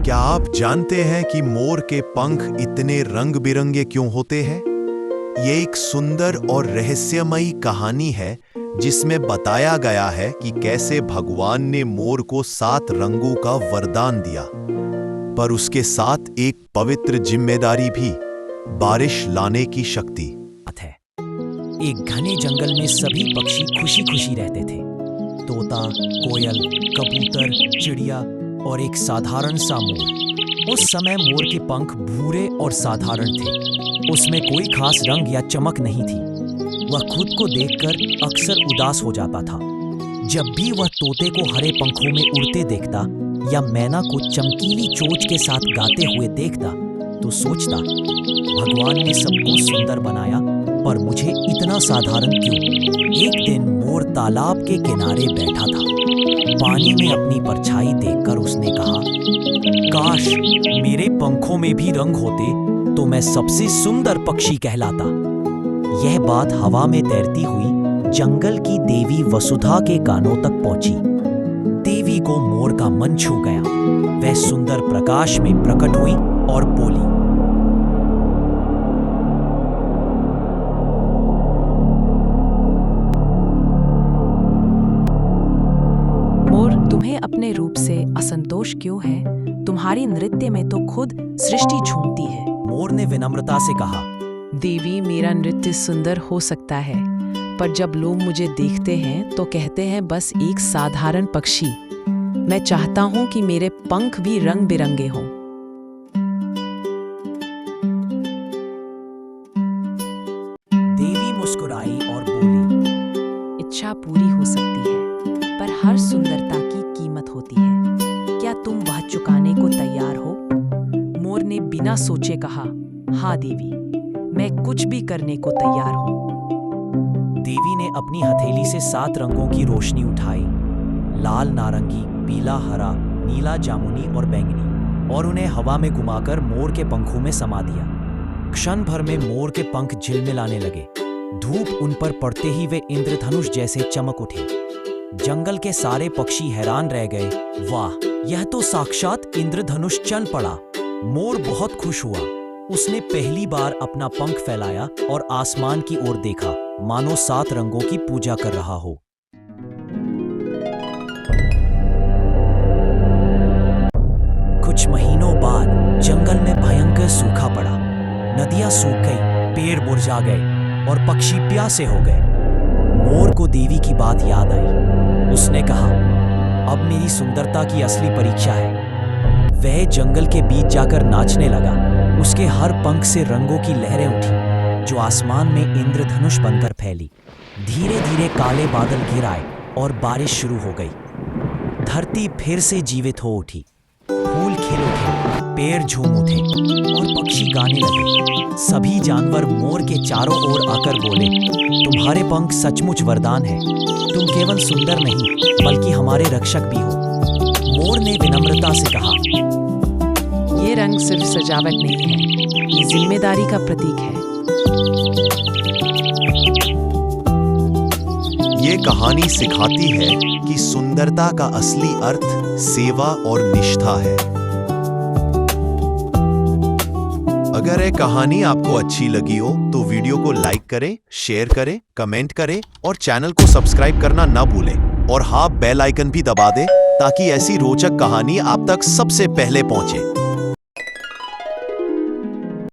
क्या आप जानते हैं कि मोर के पंख इतने रंग बिरंगे क्यों होते हैं? ये एक सुंदर और रहस्यमयी कहानी है जिसमें बताया गया है कि कैसे भगवान ने मोर को 7 रंगों का वरदान दिया, पर उसके साथ एक पवित्र जिम्मेदारी भी, बारिश लाने की शक्ति। है एक घने जंगल में सभी पक्षी खुशी खुशी रहते थे। तोता, कोयल, कबूतर, चिड़िया और एक साधारण सा मोर। उस समय मोर के पंख भूरे और साधारण थे। उसमें कोई खास रंग या चमक नहीं थी। वह खुद को देखकर अक्सर उदास हो जाता था। जब भी वह तोते को हरे पंखों में उड़ते देखता या मैना को चमकीली चोंच के साथ गाते हुए देखता तो सोचता, भगवान ने सबको सुंदर बनाया, पर मुझे इतना साधारण क्यों? एक दिन मोर तालाब के किनारे बैठा था। पानी में अपनी परछाई देखकर उसने कहा, काश मेरे पंखों में भी रंग होते तो मैं सबसे सुंदर पक्षी कहलाता। यह बात हवा में तैरती हुई जंगल की देवी वसुधा के कानों तक पहुंची। देवी को मोर का मन छू गया। वह सुंदर प्रकाश में प्रकट हुई और बोली, मोर, तुम्हें अपने रूप से असंतोष क्यों है? तुम्हारी नृत्य में तो खुद सृष्टि झूमती है। मोर ने विनम्रता से कहा, देवी, मेरा नृत्य सुंदर हो सकता है, पर जब लोग मुझे देखते हैं तो कहते हैं बस एक साधारण पक्षी। मैं चाहता हूं कि मेरे पंख भी रंग बिरंगे हों। देवी मुस्कुराई और बोली, इच्छा पूरी हो सकती है, पर हर सुंदरता की कीमत होती है। क्या तुम वह चुकाने को तैयार हो? मोर ने बिना सोचे कहा, हाँ देवी, मैं कुछ भी करने को तैयार हूं। देवी ने अपनी हथेली से 7 रंगों की रोशनी उठाई, लाल, नारंगी, पीला, हरा, नीला, जामुनी और बैंगनी, और उन्हें हवा में घुमाकर मोर के पंखों में समा दिया। क्षण भर में मोर के पंख झिलमिलाने लगे। धूप उन पर पड़ते ही वे इंद्रधनुष जैसे चमक उठे। जंगल के सारे पक्षी हैरान रह गए। वाह, यह तो साक्षात इंद्रधनुष चल पड़ा। मोर बहुत खुश हुआ। उसने पहली बार अपना पंख फैलाया और आसमान की ओर देखा, मानो 7 रंगों की पूजा कर रहा हो। कुछ महीनों बाद जंगल में भयंकर सूखा पड़ा। नदियां सूख गईं, पेड़ मुरझा गए और पक्षी प्यासे हो गए। मोर को देवी की बात याद आई। उसने कहा, अब मेरी सुंदरता की असली परीक्षा है। वह जंगल के बीच जाकर नाचने लगा। उसके हर पंख से रंगों की लहरें उठी जो आसमान में इंद्रधनुष बनकर फैली। धीरे धीरे काले बादल घिर आए और बारिश शुरू हो गई। धरती फिर से जीवित हो उठी। फूल खिल उठे, पेड़ झूम उठे और पक्षी गाने लगे। सभी जानवर मोर के चारों ओर आकर बोले, तुम्हारे पंख सचमुच वरदान है। तुम केवल सुंदर नहीं बल्कि हमारे रक्षक भी हो। मोर ने विनम्रता से कहा, ये रंग सिर्फ सजावट नहीं है, ये जिम्मेदारी का प्रतीक है। ये कहानी सिखाती है कि सुंदरता का असली अर्थ सेवा और निष्ठा है। अगर ये कहानी आपको अच्छी लगी हो तो वीडियो को लाइक करें, शेयर करें, कमेंट करें और चैनल को सब्सक्राइब करना ना भूलें। और हाँ, बेल आइकन भी दबा दें ताकि ऐसी रोचक कहानी आप तक सबसे पहले पहुंचे।